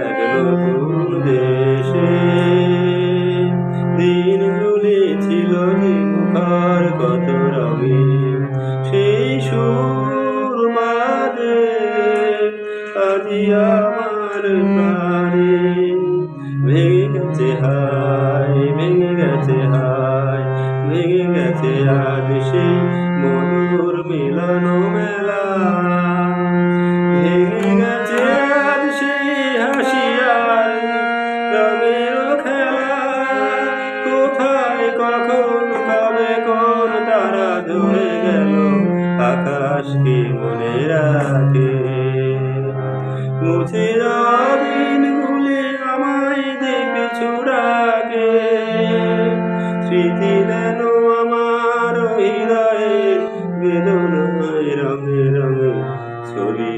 এক নতুন দেশে। দিনগুলি ছিল যে মুখার কত রঙে, সেই সুর মাঝে আজি আমার প্রাণে ভেঙে গেছে হায়, ভেঙে গেছে হায়, ভেঙে গেছে আজ সেই মধুর মিলন মেলা। ভেঙে গেছে আজ সেই হাসি আর রঙের খেলা। কোথায় কখন কবে কোন তারা ধরে গেল, আকাশ কি মনে রাখে? মুছে যাওয়া দিনগুলি আমায় দেবে ছুড়াকে, স্মৃতি যেন আমার হৃদয়ে বেদনায় রঙে রঙে ছবি